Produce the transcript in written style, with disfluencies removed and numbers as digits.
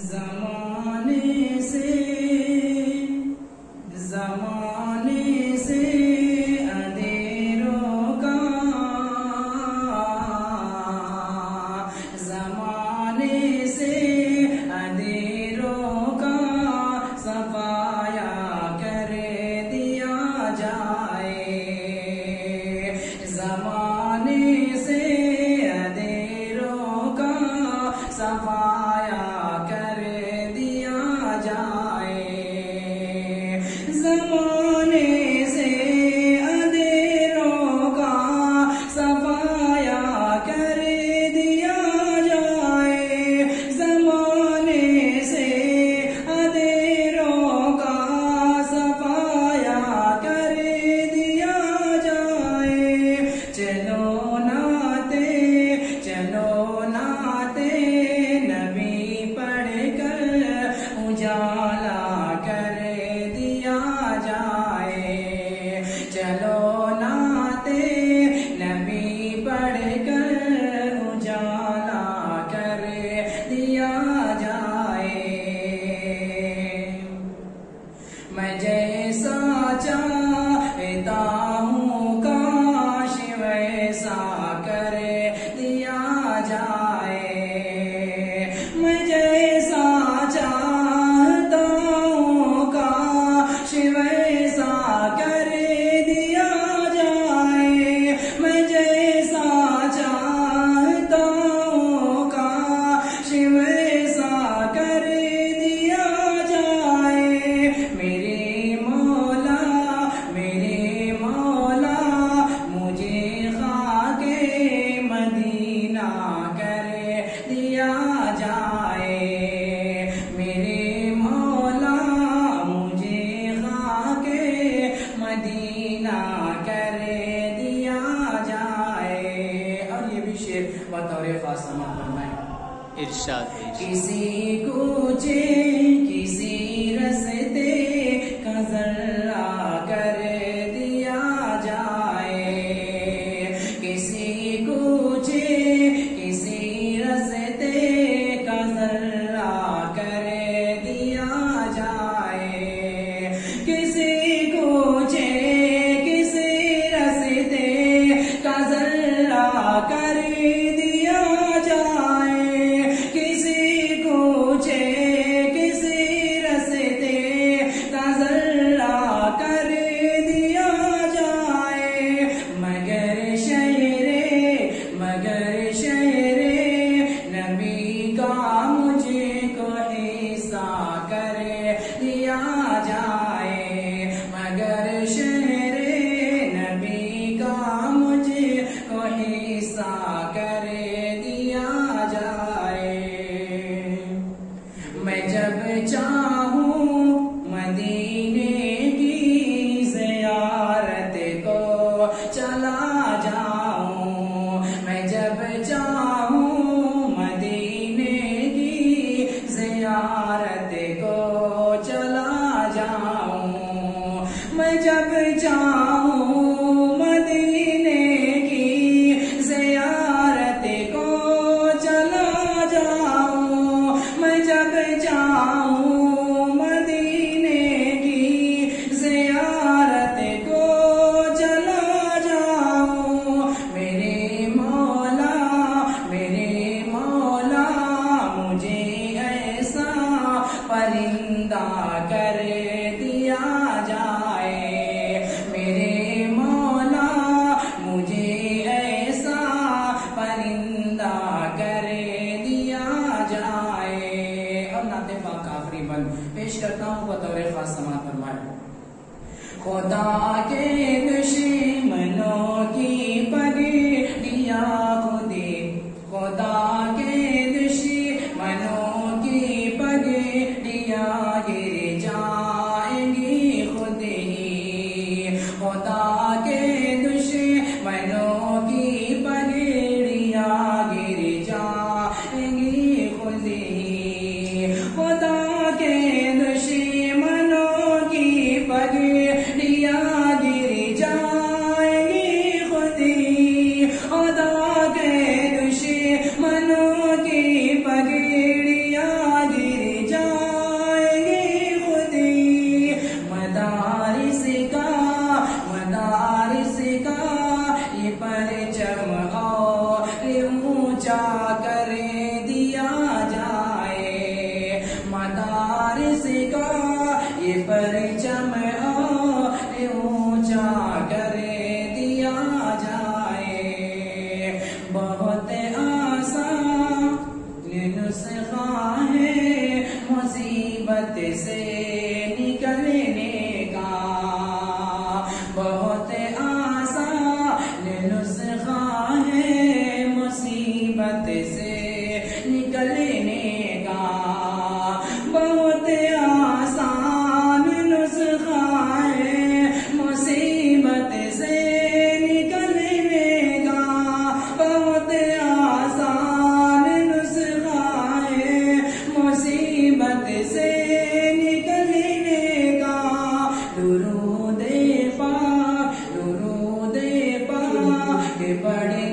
जमाने से अंधेरों का, जमाने से अंधेरों का सफाया कर दिया जाए। जमाने से अंधेरों का सफाया कर दिया जाए। जमाने से अंधेरों का सफाया कर दिया जाए। जमाने से अंधेरों का सफाया कर दिया जाए। चलो नाते नबी पढ़कर उजाला कर दिया जाए। चलो नाते नबी पढ़कर उजाला कर दिया जाए। मैं जैसा चाहता हूँ काश वैसा कर दिया जाए। मैं जैसा चाहता हूँ काश वैसा कर दिया जाए। मैं जैसा चाहता हूँ काश वैसा कर दिया जाए। मेरे मौला मुझे खाके मदीना कर दिया जाए। मेरे मौला मुझे खाके मदीना कर दिया जाए। और ये भी शेर बतौर खास समाप्त फरमाए। इरशाद है। किसी कूचे किसी रस्ते का जर्रा कर दिया जाए। किसी कूचे किसी रस्ते का जर्रा कर दिया जाए। किसी कूचे किसी रस्ते का जर्रा कर दिया जाए। किसी कूचे किसी रस्ते का जर्रा कर दिया जाए। मगर शहरे नबी का मुझको हिस्सा कर दिया जाए। मगर शहरे नबी का मुझको हिस्सा कर दिया जाए। मैं जब चाहूं मदीने की ज़ियारत को चला जाऊं। मैं जब चाहूं मदीने की ज़ियारत को चला जाऊं। मैं जब चाहूं मदीने की ज़ियारत को चला जाऊं। मैं जब चाहूं मदीने की ज़ियारत को चला जाऊं। मेरे मौला मुझे ऐसा परिंदा कर दिया जाए। मेरे मौला मुझे ऐसा परिंदा कर दिया जाए। अब नाते पाक का आखिरी बंद पेश करता हूँ बतौर खास समाप्त फरमाए। खुदा के दुश्मनों की पगड़ियाँ खुदे, खुदा के दुश्मनों की पगड़ियाँ गिर जाएंगी खुद ही। खुदा के दुश्मनों की पगड़ियाँ गिर जाएंगी खुद ही। खुदा के दुश्मनों की पगड़ियाँ गिर जाएंगी मुसीबत से निकलने का बहुत आसान नुस्खा है, मुसीबत से निकलने का बहुत आसान नुस्खा है, मुसीबत से निकलने का बहुत आसान नुस्खा है, मुसीबत से निकलने का। दुरूद पाक पढ़े